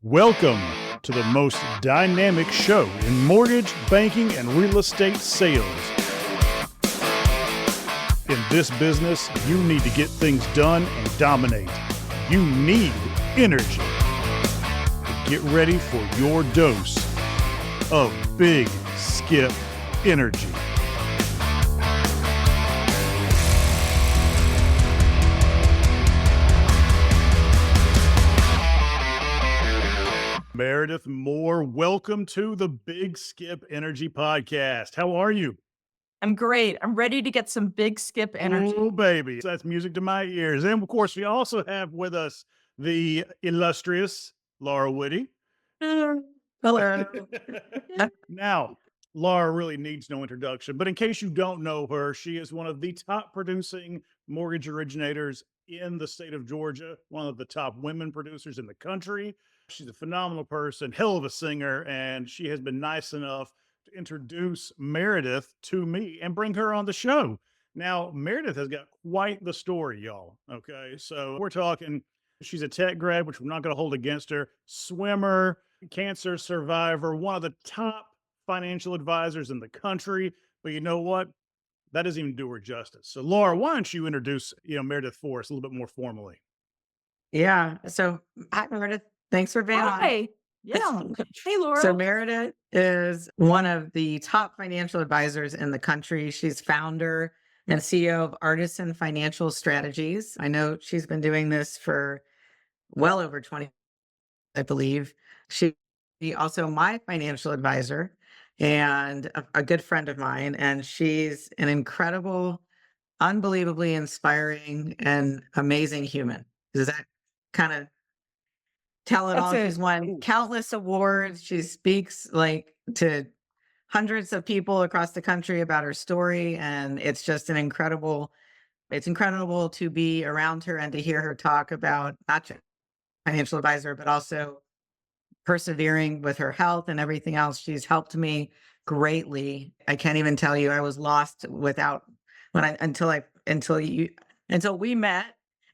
Welcome to the most dynamic show in mortgage, banking, and real estate sales. In this business, you need to get things done and dominate. You need energy. Get ready for your dose of Big Skip Energy. Meredith Moore, welcome to the Big Skip Energy Podcast. How are you? I'm great. I'm ready to get some big skip energy. Oh, baby. That's music to my ears. And of course, we also have with us the illustrious Laura Witte. Hello. Now, Laura really needs no introduction, but in case you don't know her, she is one of the top producing mortgage originators in the state of Georgia, one of the top women producers in the country. She's a phenomenal person, hell of a singer, and she has been nice enough to introduce Meredith to me and bring her on the show. Now, Meredith has got quite the story, y'all. Okay, so we're talking, she's a tech grad, which we're not going to hold against her, swimmer, cancer survivor, one of the top financial advisors in the country. But you know what? That doesn't even do her justice. So, Laura, why don't you introduce, Meredith for us a little bit more formally? Yeah. So, hi, Meredith. Thanks for being on. Hi. Yeah. Hey, Laura. So, Meredith is one of the top financial advisors in the country. She's founder and CEO of Artisan Financial Strategies. I know she's been doing this for well over 20, I believe. She's also my financial advisor and a good friend of mine. And she's an incredible, unbelievably inspiring and amazing human. Does that kind of tell it all? She's won countless awards. She speaks to hundreds of people across the country about her story. And it's just it's incredible to be around her and to hear her talk about not just financial advisor, but also persevering with her health and everything else. She's helped me greatly. I can't even tell you, I was lost until we met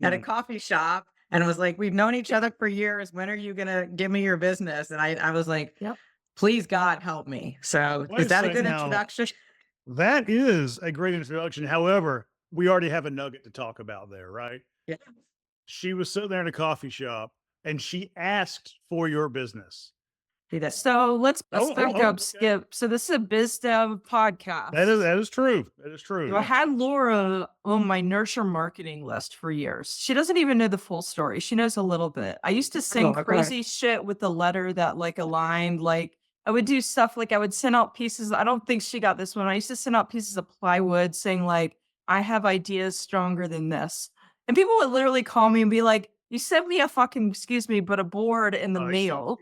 at a coffee shop. And it was like, we've known each other for years. When are you going to give me your business? And I was like, Yep. Please, God, help me. So Wait is that a good now. introduction? That is a great introduction. However, we already have a nugget to talk about there, right? Yeah. She was sitting there in a coffee shop and she asked for your business. So let's back up, okay. Skip. So this is a BizDev podcast. That is true. That is true. So I had Laura on my nurture marketing list for years. She doesn't even know the full story. She knows a little bit. I used to sing crazy shit with the letter that aligned. I would do stuff I would send out pieces. I don't think she got this one. I used to send out pieces of plywood saying I have ideas stronger than this. And people would literally call me and be like, you sent me a fucking, excuse me, but a board in the mail.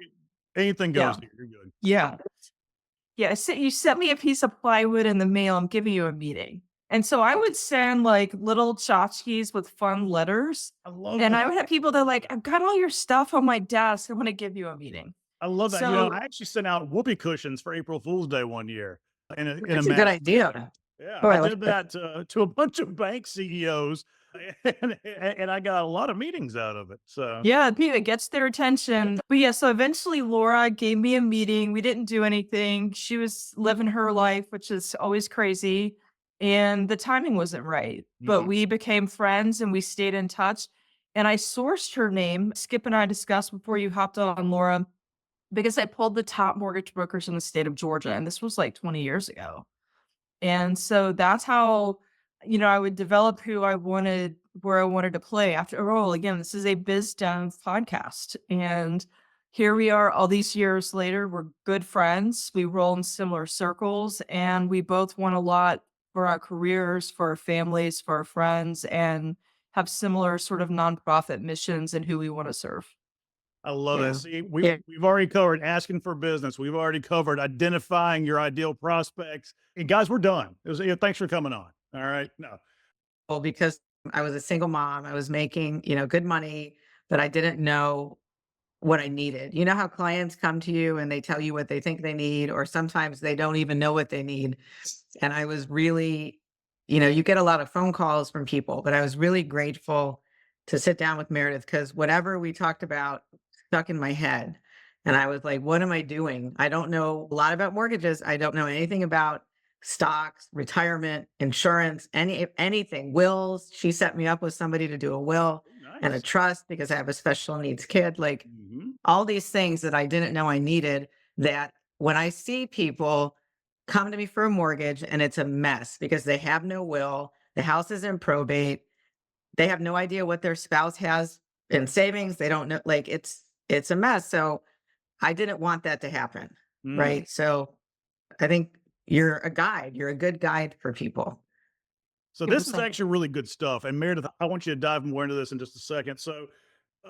Anything goes here. You're good. Yeah. Yeah. You sent me a piece of plywood in the mail. I'm giving you a meeting. And so I would send little tchotchkes with fun letters. I love and that. I would have people that I've got all your stuff on my desk. I want to give you a meeting. I love that. So, I actually sent out whoopee cushions for April Fool's Day one year. That's a good idea. Yeah, Oh, I did that to a bunch of bank CEOs, and I got a lot of meetings out of it. So yeah, it gets their attention. But yeah, so eventually Laura gave me a meeting. We didn't do anything. She was living her life, which is always crazy. And the timing wasn't right. But we became friends and we stayed in touch. And I sourced her name. Skip and I discussed before you hopped on, Laura, because I pulled the top mortgage brokers in the state of Georgia. And this was 20 years ago. And so that's how, I would develop where I wanted to play. After all, again, this is a BizDev podcast. And here we are all these years later. We're good friends. We roll in similar circles and we both want a lot for our careers, for our families, for our friends, and have similar sort of nonprofit missions and who we want to serve. I love it. See, we've already covered asking for business. We've already covered identifying your ideal prospects. And guys, we're done. Thanks for coming on. All right. No. Well, because I was a single mom, I was making, good money, but I didn't know what I needed. You know how clients come to you and they tell you what they think they need, or sometimes they don't even know what they need. And I was really, you get a lot of phone calls from people, but I was really grateful to sit down with Meredith because whatever we talked about stuck in my head. And I was like, what am I doing? I don't know a lot about mortgages. I don't know anything about stocks, retirement, insurance, anything, wills. She set me up with somebody to do a will and a Nice. trust because I have a special needs kid. Like Hmm. all these things that I didn't know I needed, that when I see people come to me for a mortgage and it's a mess because they have no will, the house is in probate, they have no idea what their spouse has in savings, they don't know, like it's a mess. So I didn't want that to happen, Hmm. right? So I think you're a guide, you're a good guide for people. So Give this us is some. actually really good stuff. And Meredith, I want you to dive more into this in just a second. So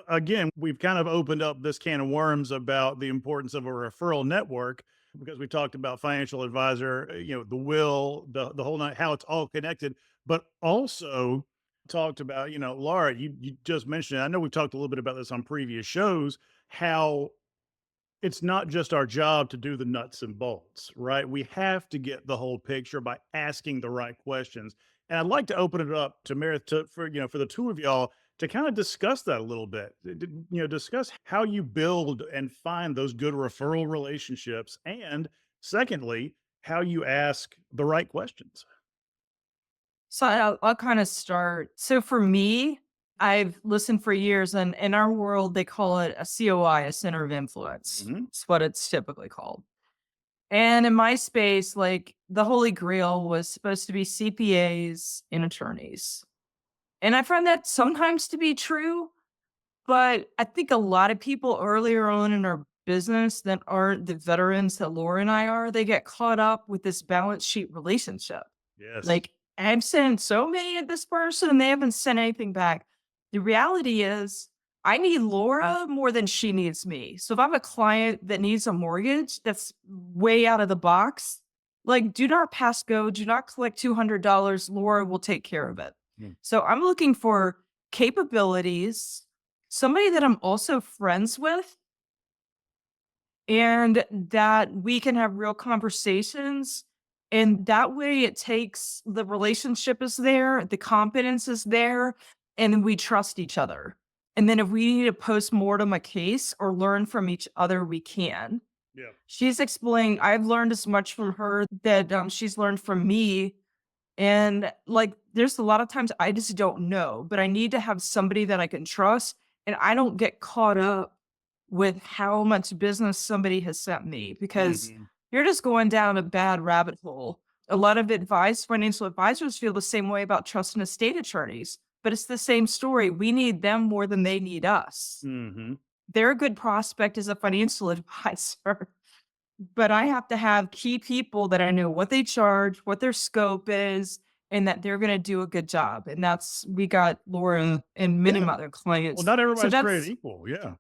again, we've kind of opened up this can of worms about the importance of a referral network because we talked about financial advisor, the will, the whole night, how it's all connected, but also talked about, Laura, you just mentioned it. I know we've talked a little bit about this on previous shows, how it's not just our job to do the nuts and bolts, right? We have to get the whole picture by asking the right questions. And I'd like to open it up to Meredith for the two of y'all to kind of discuss that a little bit. Discuss how you build and find those good referral relationships, and secondly, how you ask the right questions. So I'll kind of start. So for me, I've listened for years, and in our world, they call it a COI, a center of influence. Hmm. It's what it's typically called. And in my space, like the holy grail was supposed to be CPAs and attorneys. And I find that sometimes to be true, but I think a lot of people earlier on in our business that aren't the veterans that Laura and I are, they get caught up with this balance sheet relationship. Yes. Like, I've sent so many at this person and they haven't sent anything back. The reality is, I need Laura more than she needs me. So if I have a client that needs a mortgage that's way out of the box, like, do not pass go, do not collect $200. Laura will take care of it. Mm. So I'm looking for capabilities, somebody that I'm also friends with, and that we can have real conversations. And that way it takes the relationship is there, the confidence is there, and then we trust each other. And then if we need to post-mortem a case or learn from each other, we can. Yeah. She's explained, I've learned as much from her that she's learned from me. And like, there's a lot of times I just don't know, but I need to have somebody that I can trust. And I don't get caught up with how much business somebody has sent me because Hmm. you're just going down a bad rabbit hole. A lot of financial advisors feel the same way about trust and estate attorneys, but it's the same story. We need them more than they need us. Hmm. They're a good prospect as a financial advisor, but I have to have key people that I know what they charge, what their scope is, and that they're going to do a good job. And we got Laura and many Yeah. other Well, clients. not So everybody's created that's equal. Yeah.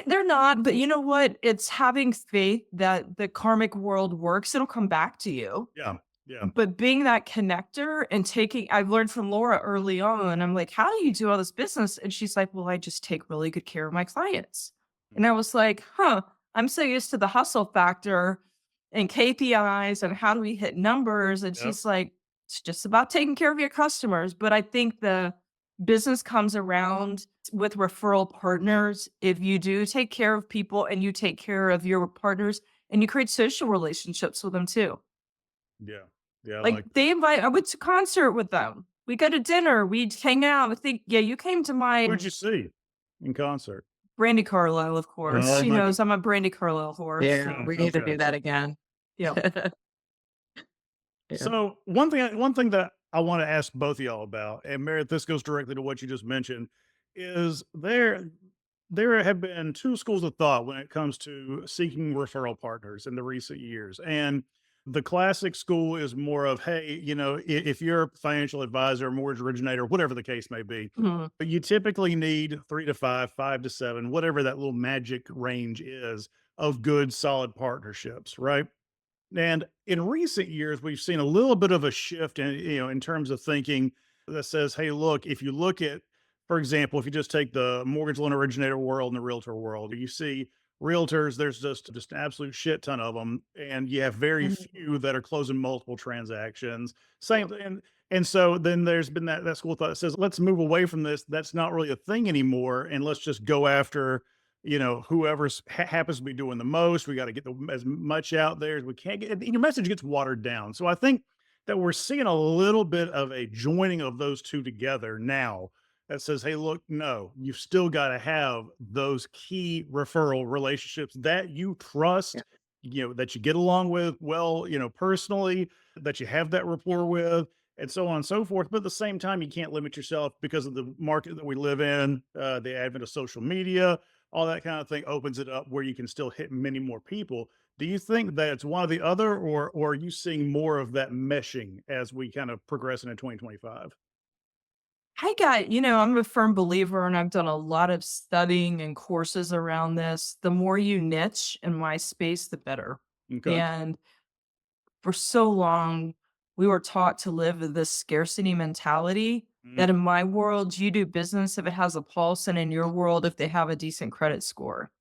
they're not, but you know what? It's having faith that the karmic world works. It'll come back to you. Yeah. Yeah. But being that connector and I've learned from Laura early on. I'm like, how do you do all this business? And she's like, well, I just take really good care of my clients. And I was like, huh, I'm so used to the hustle factor and KPIs and how do we hit numbers. And Yep. she's like, it's just about taking care of your customers. But I think the business comes around with referral partners. If you do take care of people and you take care of your partners and you create social relationships with them too. Yeah. Yeah. I Like like that. I went to concert with them. We go to dinner, we'd hang out. I think, yeah, you came to my Who'd you see in concert? Brandy Carlisle, of course. Oh She my knows I'm a Brandy Carlisle horse. Yeah, God. we need to Okay. do that again. Yeah. Yeah. So one thing that I want to ask both of y'all about, and Meredith, this goes directly to what you just mentioned, is there have been two schools of thought when it comes to seeking referral partners in the recent years. And the classic school is more of, hey, if you're a financial advisor, mortgage originator, whatever the case may be, Mhm. but you typically need 3 to 5, 5 to 7, whatever that little magic range is of good, solid partnerships, right? And in recent years, we've seen a little bit of a shift in terms of thinking that says, hey, look, if you look at, for example, if you just take the mortgage loan originator world and the realtor world, you see realtors, there's just an absolute shit ton of them. And you have very Mhm. few that are closing multiple transactions. Same and so then there's been that school of thought that says, let's move away from this. That's not really a thing anymore. And let's just go after whoever's happens to be doing the most. We got to get as much out there as we can get. And your message gets watered down. So I think that we're seeing a little bit of a joining of those two together now that says, hey, look, no, you've still got to have those key referral relationships that you trust, that you get along with well, personally, that you have that rapport with, and so on and so forth. But at the same time, you can't limit yourself because of the market that we live in, the advent of social media, all that kind of thing opens it up where you can still hit many more people. Do you think that it's one or the other, or are you seeing more of that meshing as we kind of progress into 2025? I'm a firm believer and I've done a lot of studying and courses around this. The more you niche in my space, the better. Okay. And for so long, we were taught to live with this scarcity mentality Mhm. that in my world, you do business if it has a pulse, and in your world, if they have a decent credit score.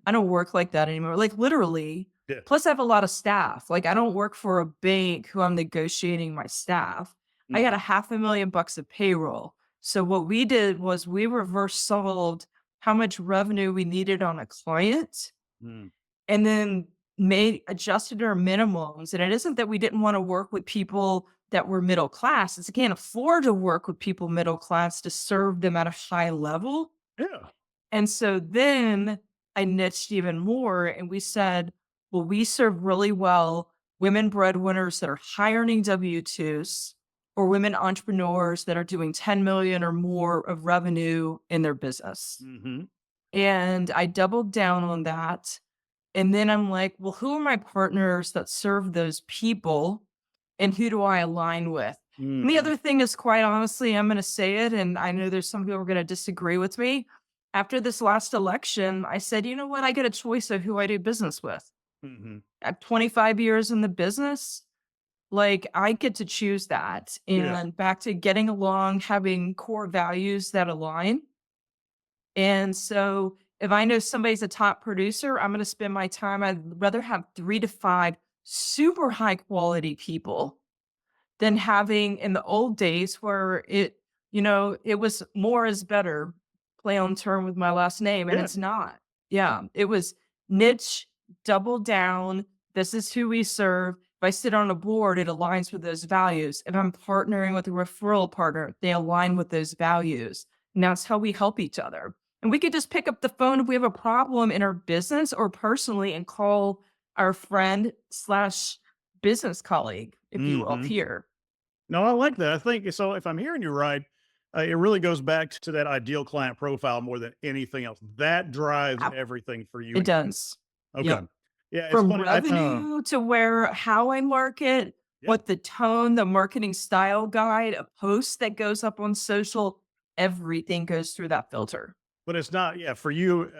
I don't work like that anymore. Like literally. Yeah. Plus, I have a lot of staff. Like, I don't work for a bank who I'm negotiating my staff. I got Mhm. $500,000 of payroll. So what we did was we reverse solved how much revenue we needed on a client, Mm. and then made adjusted our minimums. And it isn't that we didn't want to work with people that were middle class. It's I can't afford to work with people middle class to serve them at a high level. Yeah. And so then I niched even more and we said, well, we serve really well women breadwinners that are hiring W-2s or women entrepreneurs that are doing 10 million or more of revenue in their business. Hmm. And I doubled down on that. And then I'm like, well, who are my partners that serve those people and who do I align with? And the Hmm. other thing is, quite honestly, I'm going to say it, and I know there's some people who are going to disagree with me. After this last election, I said, you know what? I get a choice of who I do business with. Hmm. At 25 years in the business, like I get to choose that. Yeah. And back to getting along, having core values that align. And so if I know somebody's a top producer, I'm going to spend my time. I'd rather have 3 to 5 super high quality people than having in the old days where it was more is better, play on term with my last name, and Yeah. it's not. Yeah, it was niche, double down. This is who we serve. If I sit on a board, it aligns with those values. If I'm partnering with a referral partner, they align with those values. And that's how we help each other. And we could just pick up the phone if we have a problem in our business or personally and call our friend slash business colleague, if you will, Hmm. peer. No, I like that. I think so. If I'm hearing you right, it really goes back to that ideal client profile more than anything else. That drives Ow. everything for you. It does. Okay. Yep. Yeah, it's From funny. revenue to where how I market, Yeah, what the tone, the marketing style guide, a post that goes up on social, everything goes through that filter. but it's not. Yeah, for you,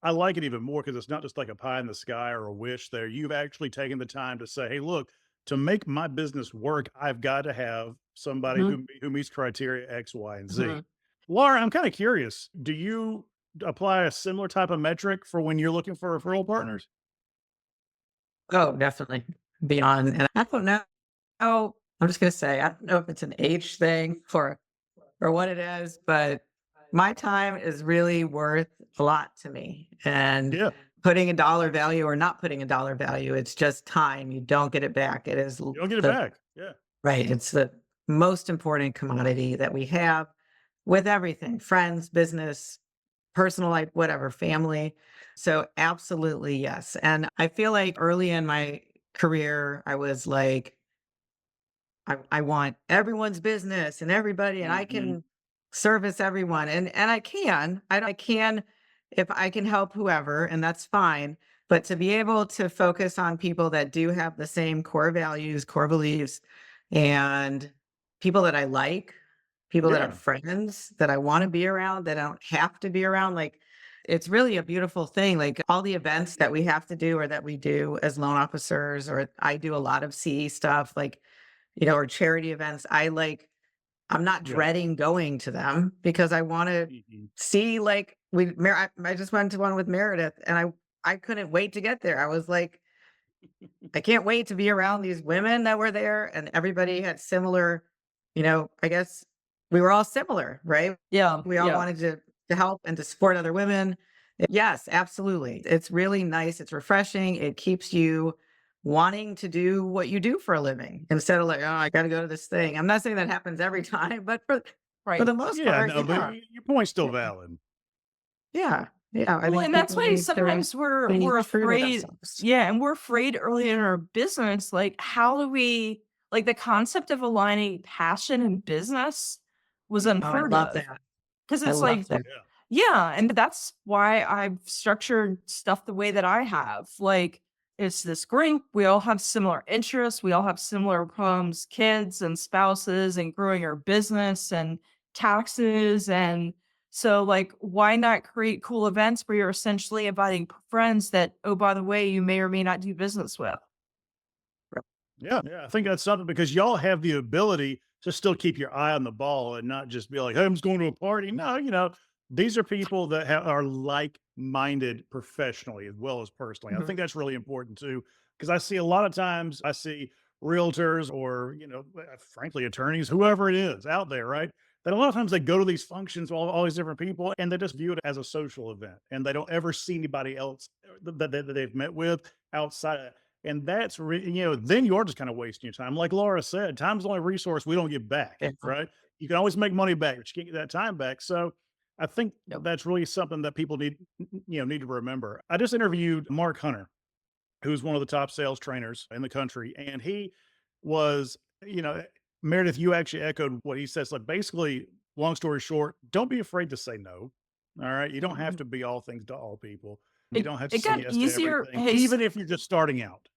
I like it even more because it's not just like a pie in the sky or a wish. There, you've actually taken the time to say, "Hey, look, to make my business work, I've got to have somebody Mhm, who meets criteria X, Y, and Z." mhm. Laura, I'm kind of curious. Do you apply a similar type of metric for when you're looking for referral partners? Oh, definitely. Beyond. And I don't know. Oh, I'm just gonna say, I don't know if it's an age thing or what it is, but my time is really worth a lot to me. And Yeah, putting a dollar value or not putting a dollar value, it's just time. You don't get it back. It is you don't get it the back. Yeah. right. It's the most important commodity that we have with everything, friends, business, personal life, whatever, family. So absolutely yes. And I feel like early in my career, I was like, I want everyone's business and everybody, and I Hmm. can service everyone. And I can if I can help whoever, and that's fine. But to be able to focus on people that do have the same core values, core beliefs, and people that I like, people that are Yeah. friends that I want to be around, that I don't have to be around, like it's really a beautiful thing. Like all the events that we have to do or that we do as loan officers, or I do a lot of CE stuff, like or charity events. I'm not Yeah. dreading going to them because I want to Mhm. see I just went to one with Meredith and I couldn't wait to get there. I was like, I can't wait to be around these women that were there and everybody had similar, I guess we were all similar, right? Yeah, We all yeah. wanted to help and to support other women Yes, absolutely. It's really nice. It's refreshing. It keeps you wanting to do what you do for a living instead of like, oh, I got to go to this thing. I'm not saying that happens every time, but for Right. the most Yeah, part, no, but yeah, your point's still yeah, valid. yeah, yeah. I Well, think and that's people why need to sometimes we're be true to afraid. themselves. Yeah, and we're afraid early in our business, like how do we like the concept of aligning passion and business was Mhm. Oh, I unheard love of. that. Because I it's love like, that. Yeah. yeah, and that's why I've structured stuff the way that I have. Like, it's this group. We all have similar interests. We all have similar problems, kids and spouses, and growing our business and taxes. And so, like, why not create cool events where you're essentially inviting friends that, oh, by the way, you may or may not do business with? Yeah, yeah, I think that's something because y'all have the ability to still keep your eye on the ball and not just be like, "Hey, I'm just going to a party." No, these are people that are like-minded professionally as well as personally. I Mhm. think that's really important too, because I see a lot of times I see realtors or frankly attorneys, whoever it is out there, right? That a lot of times they go to these functions, all these different people, and they just view it as a social event, and they don't ever see anybody else that they've met with outside of that. And that's then you are just kind of wasting your time. Like Laura said, time's the only resource we don't get back, Yeah. right? You can always make money back, but you can't get that time back. So I think Yep. that's really something that people need to remember. I just interviewed Mark Hunter, who's one of the top sales trainers in the country, and he was, you know, Meredith, you actually echoed what he says. Like basically, long story short, don't be afraid to say no. All right. You don't have Mhm. to be all things to all people. You It, don't have to it say got yes to easier. everything, Hey, even if you're just starting out.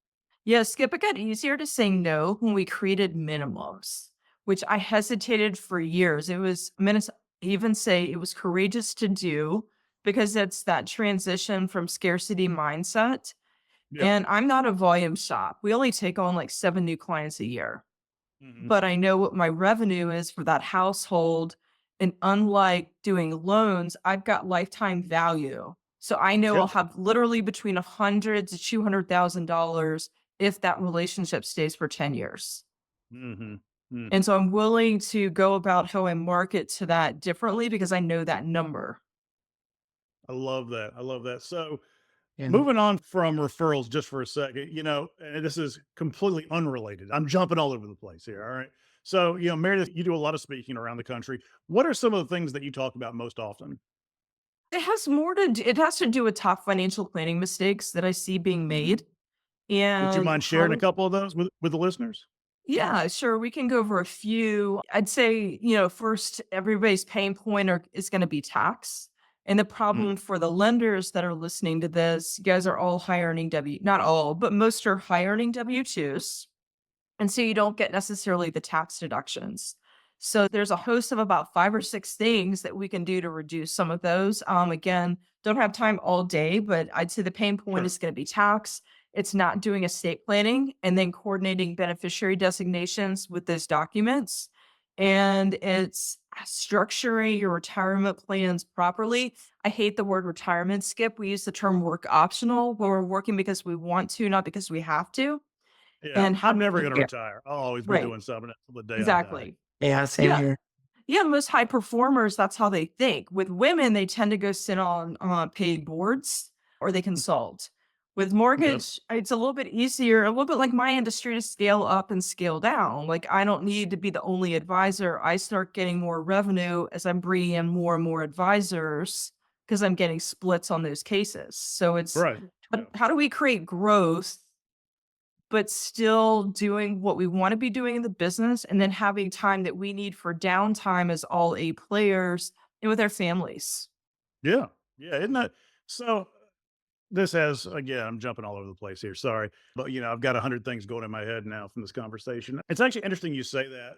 yeah, Skip, it got easier to say no when we created minimums, which I hesitated for years. I'm going to even say it was courageous to do because it's that transition from scarcity mindset. Yeah. And I'm not a volume shop. We only take on like 7 new clients a year, Mhm. but I know what my revenue is for that household. And unlike doing loans, I've got lifetime value. So I know I'll Yep. have literally between 100 to $200,000 if that relationship stays for 10 years. Mhm. Mm. And so I'm willing to go about how I market to that differently because I know that number. I love that. I love that. So, Yeah. moving on from referrals just for a second, and this is completely unrelated. I'm jumping all over the place here. All right. So, Meredith, you do a lot of speaking around the country. What are some of the things that you talk about most often? It has to do with top financial planning mistakes that I see being made Would you and mind how sharing a to. couple of those with the listeners? Yeah, sure. We can go over a few. I'd say, first, everybody's pain point is going to be tax. And the Mhm. problem for the lenders that are listening to this, you guys are all high earning not all, but most are high earning W-2s. And so you don't get necessarily the tax deductions. So there's a host of about 5 or 6 things that we can do to reduce some of those. Again, don't have time all day, but I'd say the pain point Sure. is going to be tax. It's not doing estate planning and then coordinating beneficiary designations with those documents. And it's structuring your retirement plans properly. I hate the word retirement, Skip. We use the term work optional where we're working because we want to, not because we have to. Yeah. And I'm have never going to Yeah. retire. I'll always be right, doing something until the day I die. exactly. Yeah. Same Yeah. here. Yeah, most high performers, that's how they think. With women, they tend to go sit on paid boards or they consult. With Yep. mortgage, it's a little bit easier, a little bit like my industry to scale up and scale down. Like I don't need to be the only advisor. I start getting more revenue as I'm bringing in more and more advisors because I'm getting splits on those cases. So it's Right. Yeah. how do we create growth but still doing what we want to be doing in the business and then having time that we need for downtime as all A players and with our families. Yeah. Yeah. Isn't that so? This has again, I'm jumping all over the place here. Sorry, but I've got 100 things going in my head now from this conversation. It's actually interesting you say that.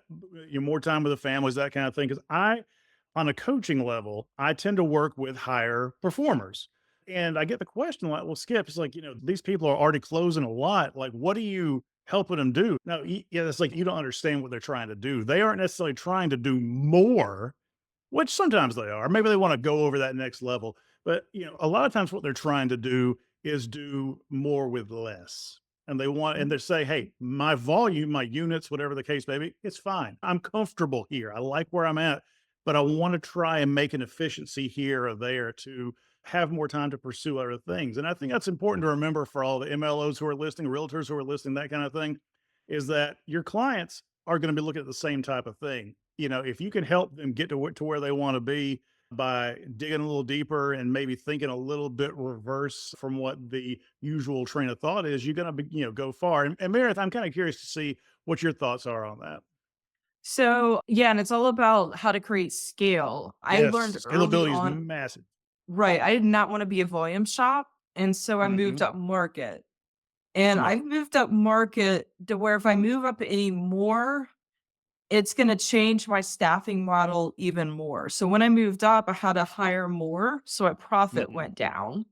You're more time with the families, that kind of thing. Because on a coaching level, I tend to work with higher performers, and I get the question like, "Well, Skip, it's like these people are already closing a lot. Like, what are you helping them do?" No, yeah, it's like you don't understand what they're trying to do. They aren't necessarily trying to do more, which sometimes they are. Maybe they want to go over that next level. But, a lot of times what they're trying to do is do more with less. And they say, hey, my volume, my units, whatever the case may be, it's fine. I'm comfortable here. I like where I'm at. but I want to try and make an efficiency here or there to have more time to pursue other things. And I think that's important to remember for all the MLOs who are listening, realtors who are listening, that kind of thing, is that your clients are going to be looking at the same type of thing. If you can help them get to where they want to be by digging a little deeper and maybe thinking a little bit reverse from what the usual train of thought is, you're going to go far. And Meredith, I'm kind of curious to see what your thoughts are on that. So, yeah, and it's all about how to create scale. I learned Yes, early scalability is on, massive. right? I did not want to be a volume shop. And so I moved Mhm. up market. And Smart. I've moved up market to where if I move up any more, it's going to change my staffing model even more. So when I moved up, I had to hire more. So my profit Mhm. went down.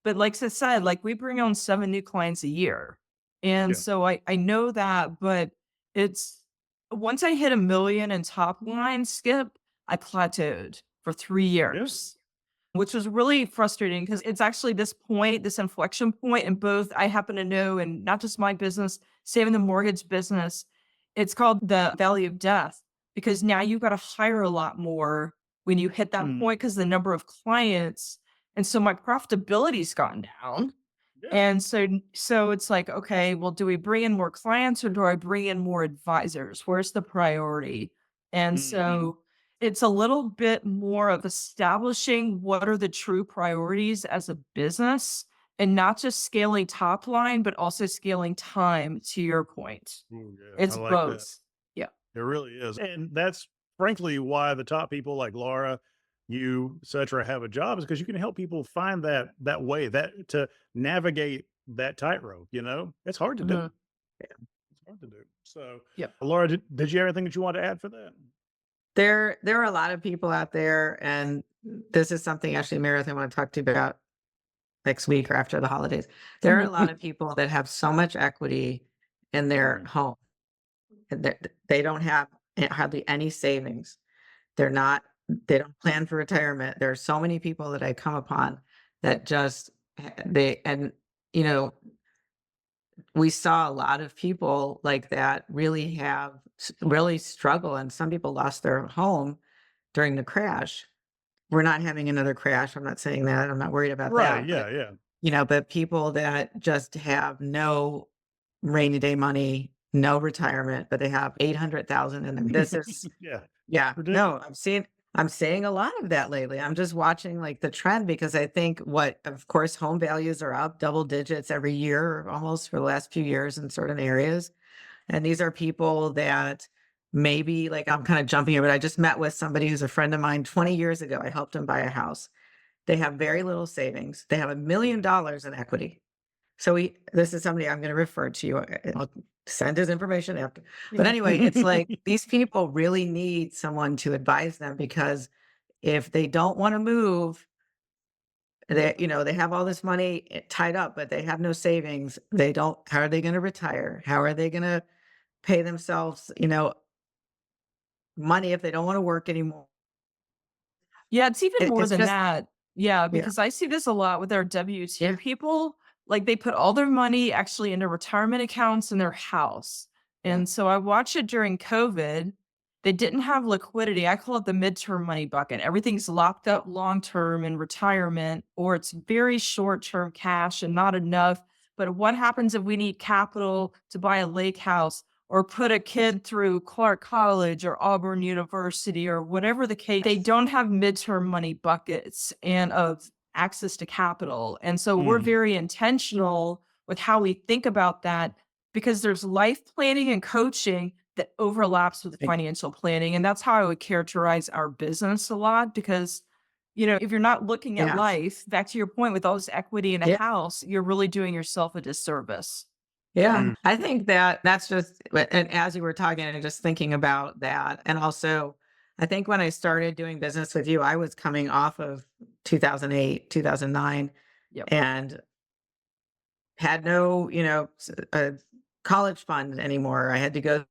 But like I said, like we bring on 7 new clients a year. And Yeah. so I know that, but it's once I hit 1 million in top line skip, I plateaued for 3 Yeah. years, which was really frustrating because it's actually this point, this inflection point in both I happen to know, and not just my business, saving the mortgage business. It's called the valley of death because now you got to hire a lot more when you hit that Mm. point because the number of clients. And so my profitability's gone down. Yeah. And so it's like, okay, well, do we bring in more clients or do I bring in more advisors? Where's the priority? And Mhm. so it's a little bit more of establishing what are the true priorities as a business and not just scaling top line, but also scaling time to your point. Ooh, yeah, I It's like that. both. Yeah. It really is. And that's frankly why the top people like Laura, you, et cetera, have a job, is because you can help people find that way, that to navigate that tightrope, It's hard to do. Mhm. It's hard to do. So, Yep. Laura, did you have anything that you want to add for that? There are a lot of people out there, and this is something actually, Meredith, I want to talk to you about next week or after the holidays. There are a lot Mhm. of people that have so much equity in their Mm. home, and they don't have hardly any savings. They're not, they don't plan for retirement. There are so many people that I come upon that just, you know, we saw a lot of people like that really really struggle. And some people lost their home during the crash. We're not having another crash. I'm not saying that. I'm not worried about Right. that. Yeah. Yeah. But people that just have no rainy day money, no retirement, but they have 800,000 in them. This is, Yeah. yeah, no, Ridiculous. I'm seeing a lot of that lately. I'm just watching like the trend because I think of course, home values are up double digits every year, almost for the last few years in certain areas. And these are people that maybe, like, I'm kind of jumping here, but I just met with somebody who's a friend of mine 20 years ago. I helped him buy a house. They have very little savings. They have $1 million in equity. So this is somebody I'm going to refer to you. I'll send his information after. But anyway, it's like these people really need someone to advise them because if they don't want to move, they have all this money tied up, but they have no savings. They don't, how are they going to retire? How are they going to pay themselves, money if they don't want to work anymore? Yeah, it's even more It's than just, that. Yeah, yeah, because I see this a lot with our W-2 yeah, people. Like they put all their money actually into retirement accounts in their house. yeah. And so I watched it during COVID. They didn't have liquidity. I call it the midterm money bucket. Everything's locked up long term in retirement, or it's very short term cash and not enough. But what happens if we need capital to buy a lake house or put a kid through Clark College or Auburn University or whatever the case? They don't have midterm money buckets and of access to capital. And so we're Mhm. very intentional with how we think about that because there's life planning and coaching that overlaps with Like, financial planning. And that's how I would characterize our business a lot because, if you're not looking at yeah, life, back to your point with all this equity in a yeah. house, you're really doing yourself a disservice. Yeah, Mm. I think that's just, and as you were talking and just thinking about that, and also, I think when I started doing business with you, I was coming off of 2008, 2009, Yep. and had no, college fund anymore. I had to go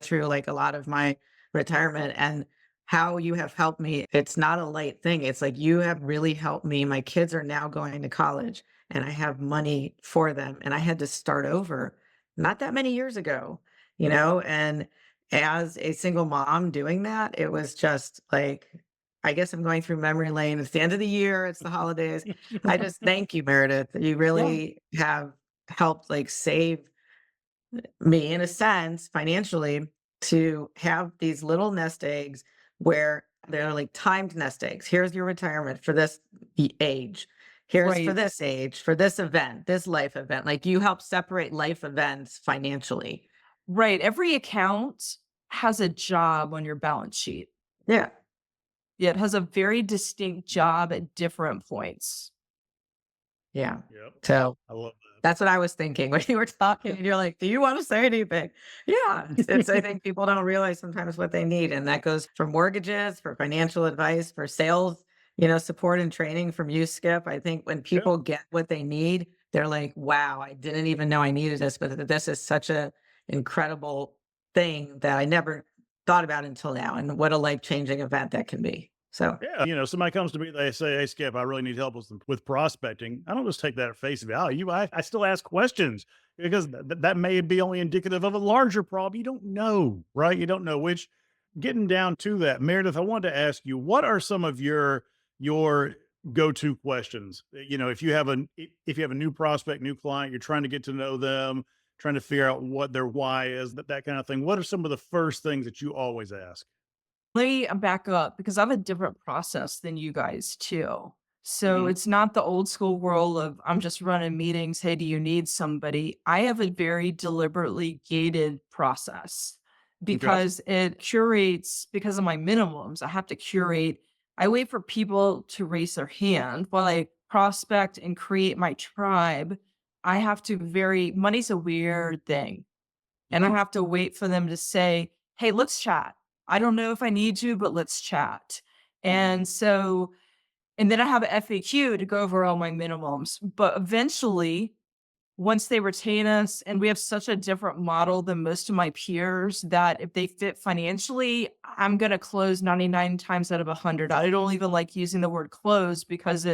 through like a lot of my retirement, and how you have helped me. It's not a light thing. It's like you have really helped me. My kids are now going to college and I have money for them. And I had to start over not that many years ago, and as a single mom doing that, it was just like, I guess I'm going through memory lane. It's the end of the year, it's the holidays. I just thank you, Meredith. You Yeah. really have helped like save me in a sense financially to have these little nest eggs where they're like timed nest eggs. Here's your retirement for this age. Here's for Right. this age, for this event, this life event. Like you help separate life events financially. Right. Every account has a job on your balance sheet. Yeah. Yeah, it has a very distinct job at different points. Yeah. Yep. So I love that. that's what I was thinking when you were talking and you're like, do you want to say anything? Yeah. I think people don't realize sometimes what they need. And that goes for mortgages, for financial advice, for sales, support and training from you, Skip. I think when Yeah. people get what they need, they're like, wow, I didn't even know I needed this, but this is such a incredible thing that I never thought about until now. And what a life-changing event that can be. So Yeah, somebody comes to me, they say, "Hey, Skip, I really need help with prospecting." I don't just take that at face value. I still ask questions because that may be only indicative of a larger problem. You don't know, right? You don't know. Which, getting down to that, Meredith, I wanted to ask you, what are some of your go-to questions? If you have if you have a new prospect, new client, you're trying to get to know them, trying to figure out what their why is, that kind of thing. What are some of the first things that you always ask? Let me back up because I have a different process than you guys too. So Hmm. it's not the old school world of I'm just running meetings. Hey, do you need somebody? I have a very deliberately gated process Okay. because it curates because of my minimums. I have to curate. I wait for people to raise their hand while I prospect and create my tribe. I have to money's a weird thing. And I have to wait for them to say, "Hey, let's chat. I don't know if I need to, but let's chat." And so and then I have a FAQ to go over all my minimums. But eventually, once they retain us, and we have such a different model than most of my peers that if they fit financially, I'm gonna close 99 times out of 100. I don't even like using the word close because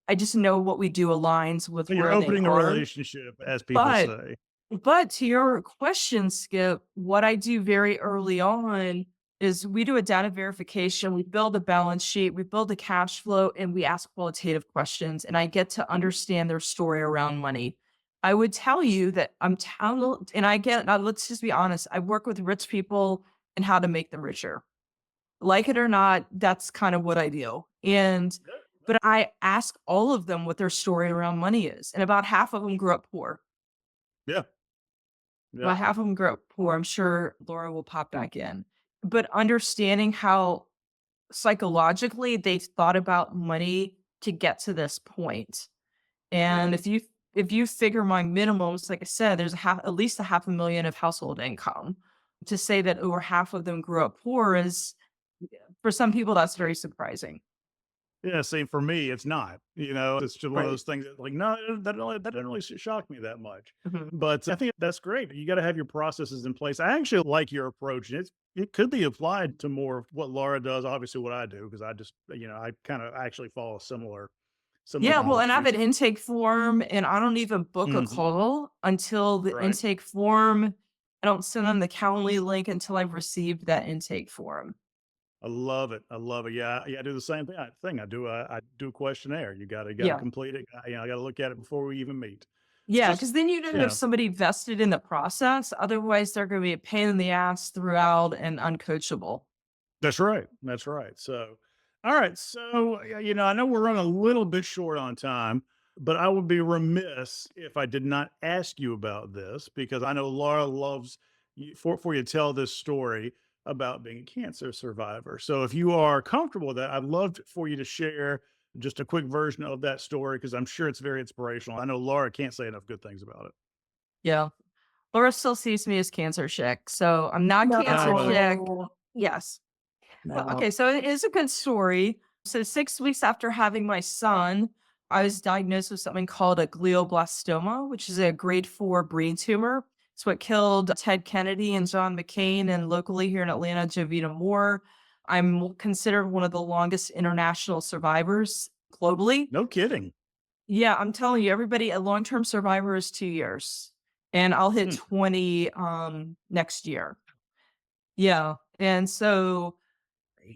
I just know what we do aligns with So you're where they opening the are. relationship, as people But say. but to your question, Skip, what I do very early on is we do a data verification, we build a balance sheet, we build a cash flow, and we ask qualitative questions. And I get to understand their story around money. I would tell you that I'm talented, and I get, now let's just be honest, I work with rich people and how to make them richer. Like it or not, that's kind of what I do. But I ask all of them what their story around money is. And about half of them grew up poor. Yeah. Yeah. Well, half of them grew up poor. I'm sure Laura will pop back in. But understanding how psychologically they thought about money to get to this point. And if you figure my minimums, like I said, there's at least a half a million of household income. To say that over half of them grew up poor is for some people that's very surprising. Yeah, see, for me, it's not. It's just one of Right. those things that, like, no, that doesn't really shock me that much. Mhm. But I think that's great. You got to have your processes in place. I actually like your approach. It could be applied to more of what Laura does. Obviously, what I do because I just I kind of actually follow a similar Yeah, well, and I have policy. an intake form, and I don't even book a Hmm. call until the Right. intake form. I don't send them the Calendly link until I've received that intake form. I love it. I love it. Yeah, yeah. I do the same thing. I do a questionnaire. You got to Yeah. complete it. I got to look at it before we even meet. It's Yeah, just because then you know if somebody vested in the process. Otherwise, they're going to be a pain in the ass throughout and uncoachable. That's right. That's right. So, all right. So, I know we're running a little bit short on time, but I would be remiss if I did not ask you about this because I know Laura loves for you to tell this story about being a cancer survivor. So, if you are comfortable with that, I'd love for you to share just a quick version of that story because I'm sure it's very inspirational. I know Laura can't say enough good things about it. Yeah. Laura still sees me as cancer chick. So I'm not cancer But chick. no, Yes. Well, no. okay, so it is a good story. So 6 weeks after having my son, I was diagnosed with something called a glioblastoma, which is a grade 4 brain tumor. It's what killed Ted Kennedy and John McCain, and locally here in Atlanta, Jovita Moore. I'm considered one of the longest international survivors globally. no kidding. Yeah, I'm telling you, everybody, a long-term survivor is 2 years, and I'll hit Hmm. 20 next year. Yeah. And so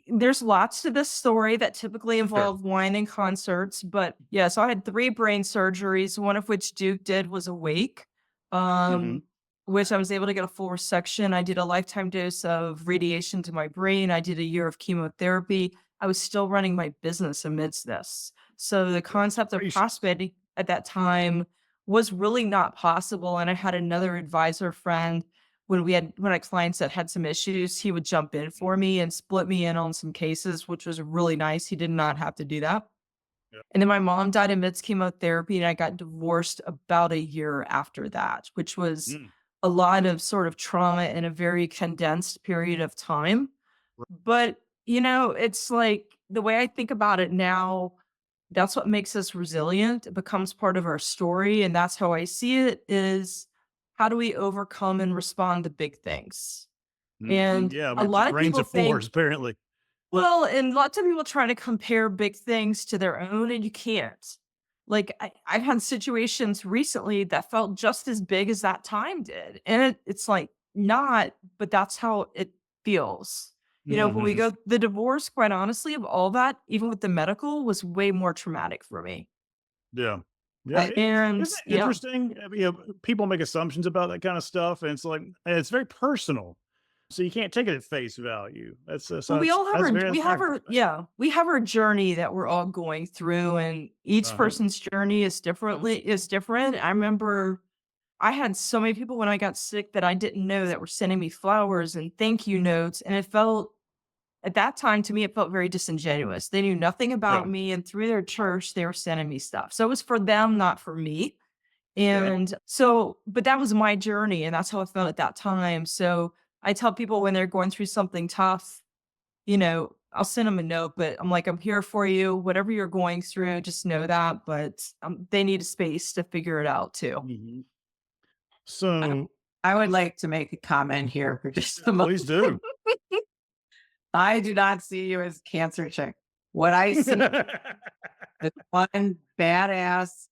there's lots to this story that typically Sure. involve wine and concerts, but yeah, so I had 3 brain surgeries, one of which Duke did was awake, Hmm. um, which I was able to get a full resection. I did a lifetime dose of radiation to my brain. I did a year of chemotherapy. I was still running my business amidst this. So the concept of Gracious. prospecting at that time was really not possible. And I had another advisor friend when I had clients that had some issues, he would jump in for Mhm. me and split me in on some cases, which was really nice. He did not have to do that. Yeah. And then my mom died amidst chemotherapy, and I got divorced about a year after that, which was Mm. a lot of sort of trauma in a very condensed period of time. But, it's like the way I think about it now, that's what makes us resilient. It becomes part of our story. And that's how I see it is how do we overcome and respond to big things? Mhm. And Yeah, a but lot of brains people of fours, think, apparently. well, and lots of people try to compare big things to their own, and you can't. Like I've had situations recently that felt just as big as that time did. And it's like not, but that's how it feels. When we Mhm. go the divorce, quite honestly, of all that, even with the medical, was way more traumatic for me. Yeah. Yeah, I, it And isn't it yeah. interesting? I mean, people make assumptions about that kinda stuff, and it's like and it's very personal, so you can't take it at face value. So Well, we all have that's our very we that's very have our interesting. yeah, we have our journey that we're all going through, and each Uh-huh. person's journey is different. I remember I had so many people when I got sick that I didn't know that were sending me flowers and thank you notes, and it felt at that time to me it felt very disingenuous. They knew nothing Yeah. about me, and through their church they were sending me stuff. So it was for them, not for me. Yeah. And so, but that was my journey, and that's how I felt at that time. So I tell people when they're going through something tough, I'll send them a note, but I'm like, "I'm here for you. Whatever you're going through, just know that." But, they need a space to figure it out too. Mhm. I So I would like to make a comment here for just a moment. please do. I do not see you as cancer chick. What I see is one badass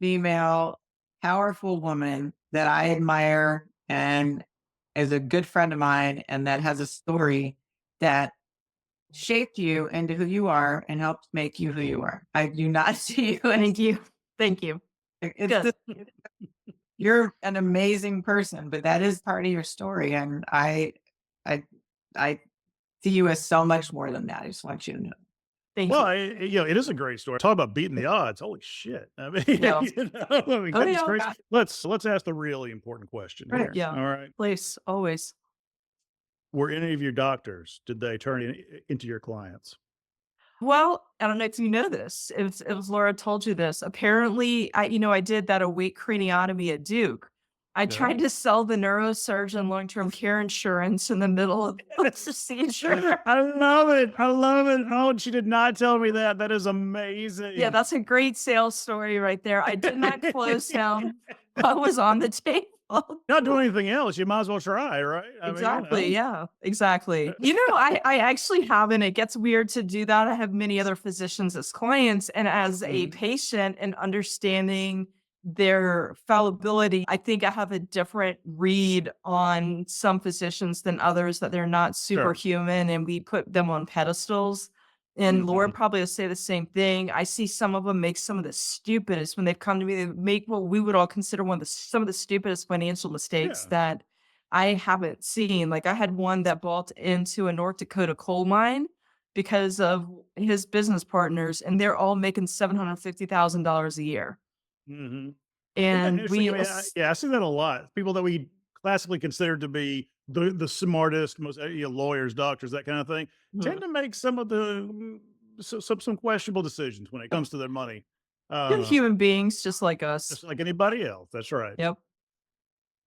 female, powerful woman that I admire and is a good friend of mine and that has a story that shaped you into who you are and helped make you who you are. I do not see you as Thank you. Thank you. it's Good. just you're an amazing person, but that is part of your story. And I I see you as so much more than that. I just want you to know. Thank Well, you. it is a great story. Talk about beating the odds. Holy shit. I mean, Yeah. I mean, Oh, goodness yeah. gracious. Let's ask the really important question Right. here. Yeah. All right. Please, always. Were any of your doctors, did they turn into your clients? Well, I don't know if you know this. It was Laura told you this. Apparently, I did that awake craniotomy at Duke. I Yeah. tried to sell the neurosurgeon long-term care insurance in the middle of the procedure. I love it. I love it. Oh, she did not tell me that. That is Yeah, amazing. that's a great sales story right there. I did not close him. I was on the table. Not doing anything else. You might as well try, right? I mean, Exactly, yeah, exactly. I actually haven't. It gets weird to do that. I have many other physicians as clients, and as a Mhm. patient and understanding their fallibility, I think I have a different read on some physicians than others, that they're not Sure. superhuman and we put them on pedestals. And Laura Mhm. probably will say the same thing. I see some of them make some of the stupidest when they've come to me, they make what we would all consider some of the stupidest financial mistakes Yeah. that I haven't seen. Like I had one that bought into a North Dakota coal mine because of his business partners, and they're all making $750,000 a year. Mhm. Isn't that And interesting? I mean, yeah, I see that a lot. People that we classically consider to be the smartest, most lawyers, doctors, that kind of thing, tend Mhm. to make some of the some questionable decisions when it comes to their money. They're Uh, human beings just like just us. like anybody else. That's right. Yep.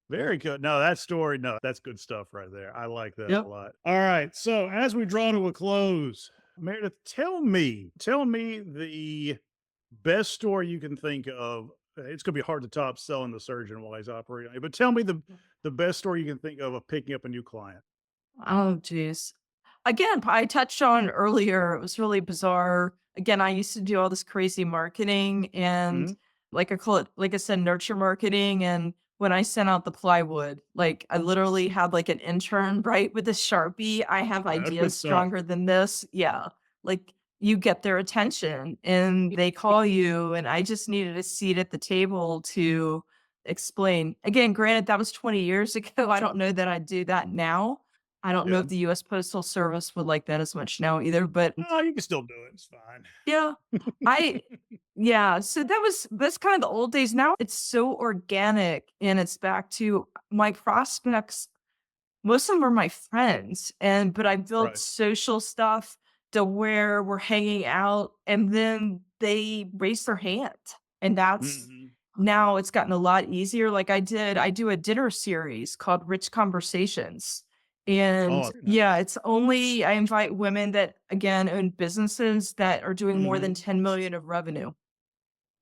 Very good. No, that story. No, that's good stuff right there. I like that a Yep. lot. All right. So as we draw to a close, Meredith, tell me the best story you can think of. It's gonna be hard to top selling the surgeon while he's operating on you, but tell me the best story you can think of picking up a new client. Oh, geez. Again, I touched on earlier, it was really bizarre. Again, I used to do all this crazy marketing and Mhm. like I call it, like I said, nurture marketing. And when I sent out the plywood. Like I literally had like an intern write with a Sharpie. I have That's good ideas stuff. stronger than this. Yeah. Like you get their attention and they call you. And I just needed a seat at the table to explain. Again, granted, that was 20 years ago. I don't know that I'd do that now. I don't know Yeah. if the US Postal Service would like that as much now either, but No, you can still do it. It's fine. yeah, I yeah, so that's kind of the old days. Now it's so organic and it's back to my prospects. Most of them are my friends, but I built Right. social stuff to where we're hanging out and then they raise their hand. And that's Hmm. now it's gotten a lot easier. Like I do a dinner series called Rich Conversations. And Oh, very yeah, nice. it's only I invite women that again own businesses that are doing more than Hmm. 10 million of revenue.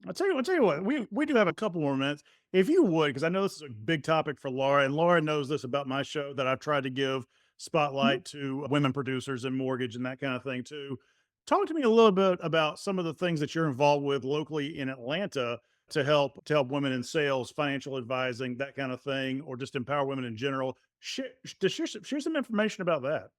I'll tell you what, we do have a couple more minutes. If you would, because I know this is a big topic for Laura, and Laura knows this about my show that I've tried to give Mhm. spotlight to women producers in mortgage and that kind of thing too. Talk to me a little bit about some of the things that you're involved with locally in Atlanta to help women in sales, financial advising, that kind of thing, or just empower women in general. Share some information about that.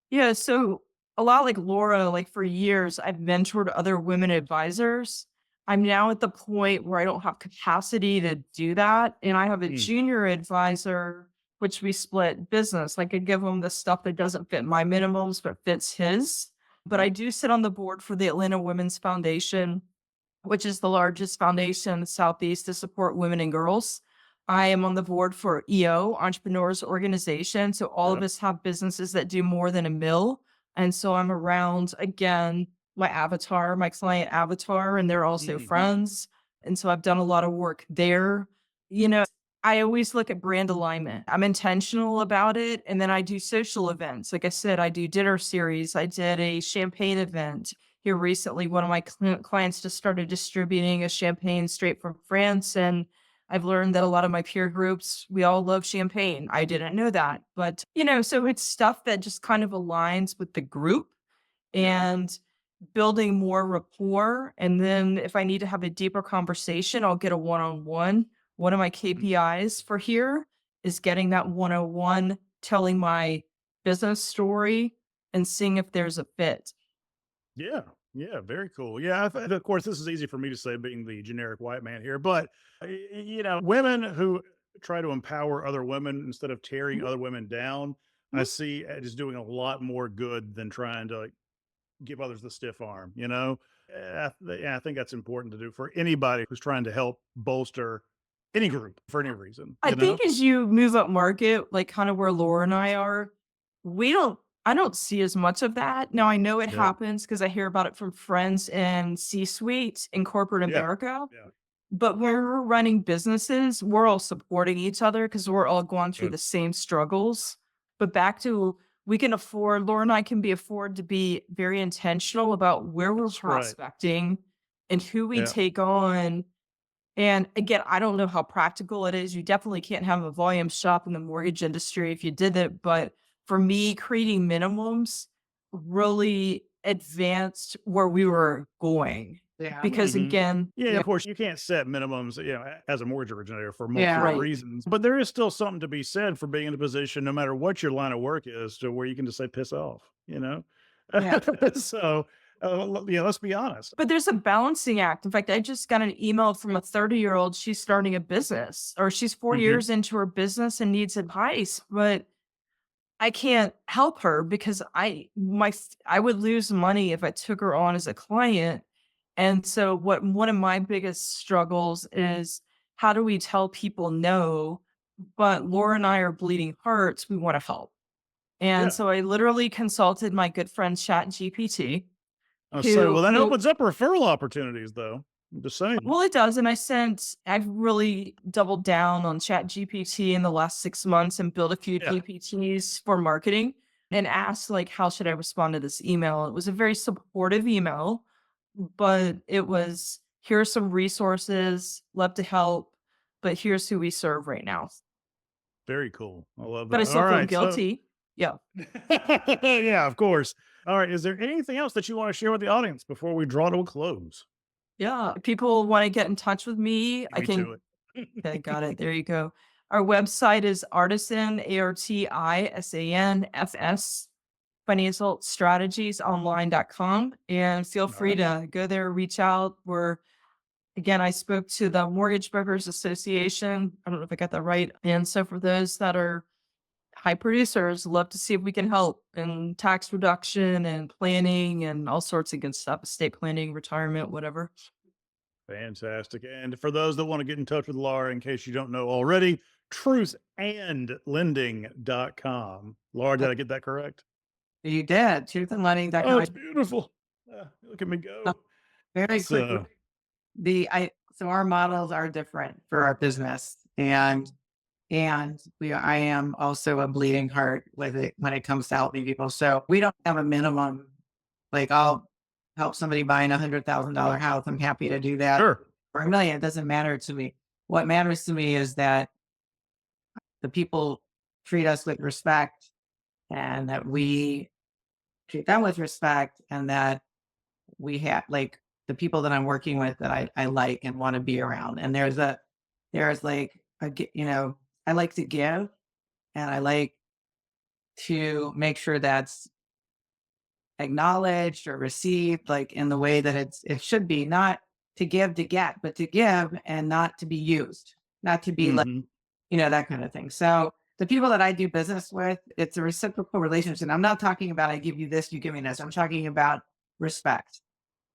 Yeah, so a lot like Laura, like for years, I've mentored other women advisors. I'm now at the point where I don't have capacity to do that. And I have a Mm, junior advisor, which we split business. Like I give him the stuff that doesn't fit my minimums, but fits his. But I do sit on the board for the Atlanta Women's Foundation, which is the largest foundation in the Southeast to support women and girls. I am on the board for EO, Entrepreneurs Organization. So all of yeah. us have businesses that do more than a mill. And so I'm around again, my avatar, my client avatar, and they're also Hmm. friends. And so I've done a lot of work there. You know, I always look at brand alignment. I'm intentional about it. And then I do social events. Like I said, I do dinner series. I did a champagne event here recently. One of my clients just started distributing a champagne straight from France. And I've learned that a lot of my peer groups, we all love champagne. I didn't know that. But, so it's stuff that just kind of aligns with the group Yeah. and building more rapport. And then if I need to have a deeper conversation, I'll get a one on one. One of my KPIs for here is getting that 101, telling my business story and seeing if there's a fit. Yeah, yeah, very cool. Yeah, of course, this is easy for me to say, being the generic white man here, but women who try to empower other women instead of tearing Mhm, other women down, I mhm. see it is doing a lot more good than trying to like, give others the stiff arm. Yeah, I think that's important to do for anybody who's trying to help bolster any group for any reason. I think as you move up market, like kind of where Laura and I are, we don't I don't see as much of that. Now I know it Yeah, happens because I hear about it from friends in C-suite in corporate yeah, America. yeah. But when we're running businesses, we're all supporting each other because we're all going through Good. the same struggles. But back to we can afford, Laura and I can be afford to be very intentional about where we're That's right. prospecting and who we Yeah, take on. And again, I don't know how practical it is. You definitely can't have a volume shop in the mortgage industry if you did it. But for me, creating minimums really advanced where we were going. Yeah. Because hmm again, Yeah, of course, you can't set minimums, as a mortgage originator for a multitude Yeah. of right. reasons, but there is still something to be said for being in a position, no matter what your line of work is, to where you can just say, piss off, you know? Yeah. So, yeah, let's be honest. But there's a balancing act. In fact, I just got an email from a 30-year-old. She's starting a business or she's 4 Hmm. years into her business and needs advice, but I can't help her because I would lose money if I took her on as a client. And so one of my biggest struggles is how do we tell people no, but Laura and I are bleeding hearts. We want to help. And Yeah. so I literally consulted my good friend Chat GPT, I'll say, well, that who opens up referral opportunities, though. I'm just saying. well, it does, and I've really doubled down on Chat GPT in the last 6 months and built a few Yeah. GPTs for marketing and asked, like, "How should I respond to this email?" It was a very supportive email, but it was, "Here are some resources, love to help, but here's who we serve right now." Very cool. I love But I that. still All feel right. So, guilty. Yeah. yeah, of course. All right. Is there anything else that you want to share with the audience before we draw to a close? Yeah. If people wanna get in touch with me, I Me to can it. Okay, got it. There you go. Our website is artisan, ARTISANFS, financial strategies online.com. And feel All free right. to go there, reach out. Again, I spoke to the Mortgage Brokers Association. I don't know if I got that right. And so for those that are high producers, love to see if we can help in tax reduction and planning and all sorts of good stuff, estate planning, retirement, whatever. Fantastic. And for those that want to get in touch with Laura, in case you don't know already, truthandlending.com. Laura, did I get that correct? You did. Oh, Truthandlending.com. it's beautiful. Look at me Uh, go. Very quickly. So, So our models are different for our business, and I am also a bleeding heart with it when it comes to helping people. So we don't have a minimum. Like, I'll help somebody buy an $100,000 house. I'm happy to do that. sure. For a million, it doesn't matter to me. What matters to me is that the people treat us with respect, and that we treat them with respect, and that we have, like, the people that I'm working with that I like and want to be around. And there's like I like to give, and I like to make sure that's acknowledged or received, like, in the way that it should be, not to give to get, but to give and not to be used, not to be like, Hmm. that kind of thing. So the people that I do business with, it's a reciprocal relationship. I'm not talking about I give you this, you give me this. I'm talking about respect.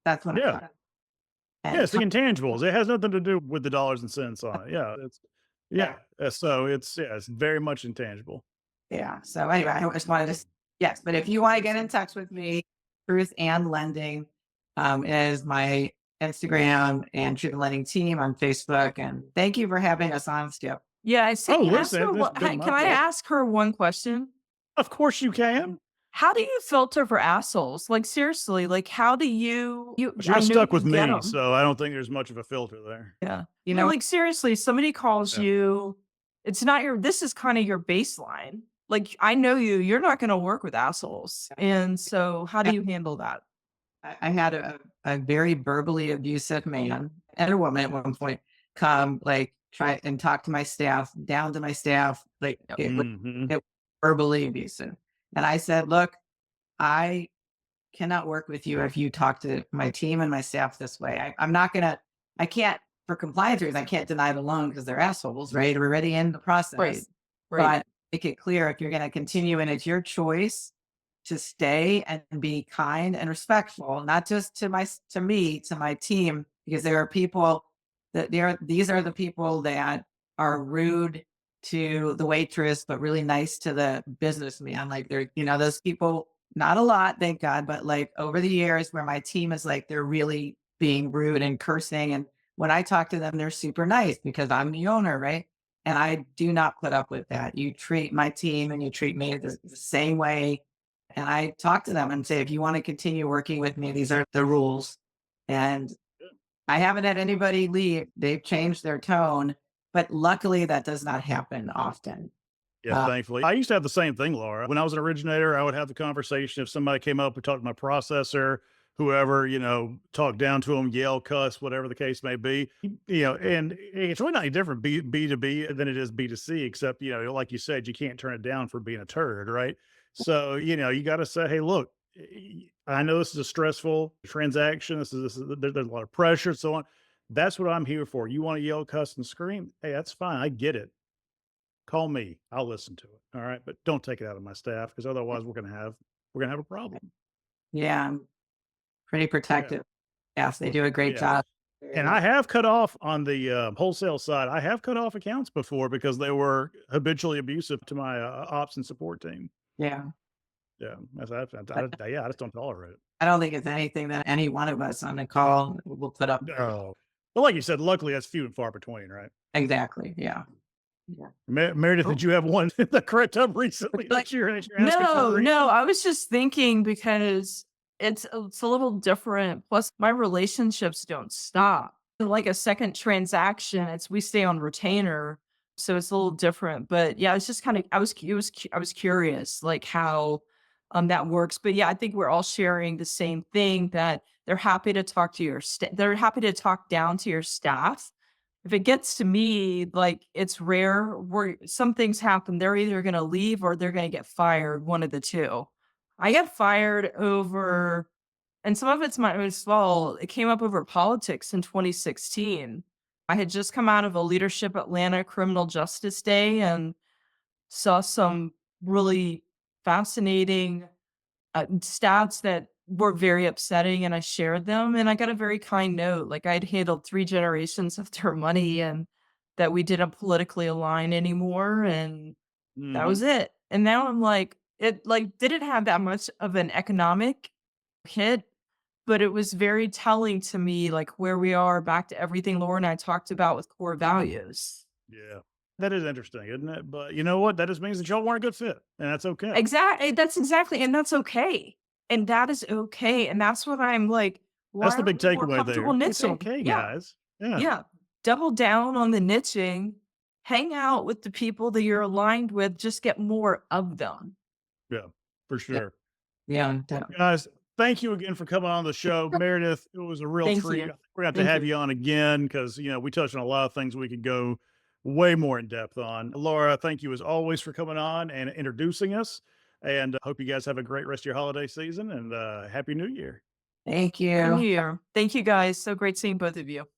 That's what I'm Yeah. talking. Yeah. And It's the intangibles. It has nothing to do with the dollars and cents on it. Yeah. Yeah. So it's very much intangible. yeah. So anyway, I just wanted to, yes, but if you want to get in touch with me, Truth and Lending is my Instagram, and Truth and Lending team on Facebook. And thank you for having us on, Skip. Yeah, I see. Oh, listen, it's been my Can I pleasure. ask her one question? Of course you can. How do you filter for assholes? Like, seriously, like, how do you, She I got know stuck you with get me, 'em. so I don't think there's much of a filter there. Yeah. You No, know, like, seriously, somebody calls Yeah. you, it's not this is kind of your baseline. Like, I know you're not going to work with assholes. And so how do you handle that? I had a very verbally abusive man and a woman at one point come, like, try and talk to my staff, down to my staff, like, Yep. Hmm. it was verbally abusive. And I said, look, I cannot work with you if you talk to my team and my staff this way. I'm not gonna, I can't, for compliance reasons, I can't deny the loan because they're assholes, right? We're already in the process. Right. Right. But make it clear if you're going to continue, and it's your choice to stay and be kind and respectful, not just to me, to my team, because there are people these are the people that are rude to the waitress, but really nice to the businessman. Like, they're, those people, not a lot, thank God, but like over the years where my team is like, they're really being rude and cursing. And when I talk to them, they're super nice because I'm the owner, right? And I do not put up with that. You treat my team and you treat me the same way. And I talk to them and say, if you want to continue working with me, these are the rules. And I haven't had anybody leave. They've changed their tone, but luckily that does not happen often. Yeah, thankfully. I used to have the same thing, Laura. When I was an originator, I would have the conversation. If somebody came up and talked to my processor, whoever, talk down to them, yell, cuss, whatever the case may be, and it's really not any different B to B than it is B to C, except, like you said, you can't turn it down for being a turd, right? So, you got to say, hey, look, I know this is a stressful transaction. There's a lot of pressure, so on. That's what I'm here for. You want to yell, cuss, and scream? Hey, that's fine. I get it. Call me. I'll listen to it. All right. But don't take it out of my staff, because otherwise we're gonna have a problem. Yeah, I'm pretty protective. Yes, they do a great Yeah. job. And I have cut off on the wholesale side. I have cut off accounts before because they were habitually abusive to my ops and support team. Yeah. Yeah. I just don't tolerate it. I don't think it's anything that any one of us on the call will put up. No. But like you said, luckily that's few and far between, right? Exactly. Yeah. Yeah. Meredith, did you have one that crept up recently? Like, You're asking for a reason? No, I was just thinking because it's a little different. Plus, my relationships don't stop. Like a second transaction, we stay on retainer, so it's a little different. But yeah, it's just kind of I was curious like how that works. But yeah, I think we're all sharing the same thing, that they're happy to talk to they're happy to talk down to your staff. if it gets to me, like it's rare where some things happen. They're either going to leave or they're going to get fired, one of the two. I got fired over, and some of it's my own fault. It came up over politics in 2016. I had just come out of a Leadership Atlanta Criminal Justice Day and saw some really fascinating stats that were very upsetting, and I shared them, and I got a very kind note. Like I'd handled 3 generations of their money and that we didn't politically align anymore, and that Hmm. was it. And now I'm like, it like didn't have that much of an economic hit, but it was very telling to me, like where we are back to everything Laura and I talked about with core values. Yeah. That is interesting, isn't it? But you know what? That just means that y'all weren't a good fit, and that's okay. Exactly. That's exactly, and that's okay. And that is okay. And that's what I'm like, That's why the big aren't we more takeaway comfortable there. It's niching? okay, Yeah. guys. Yeah. Yeah. Double down on the niching. Hang out with the people that you're aligned with. Just get more of them. Yeah. For Yeah. sure. Yeah. Guys, thank you again for coming on the show. Meredith, it was a real Thank treat. you. We're going to have to Thank have you. you on again because, we touched on a lot of things we could go way more in depth on. Laura, thank you as always for coming on and introducing us. And hope you guys have a great rest of your holiday season and Happy New Year. Thank Happy New you. Year. Thank you guys. So great seeing both of you.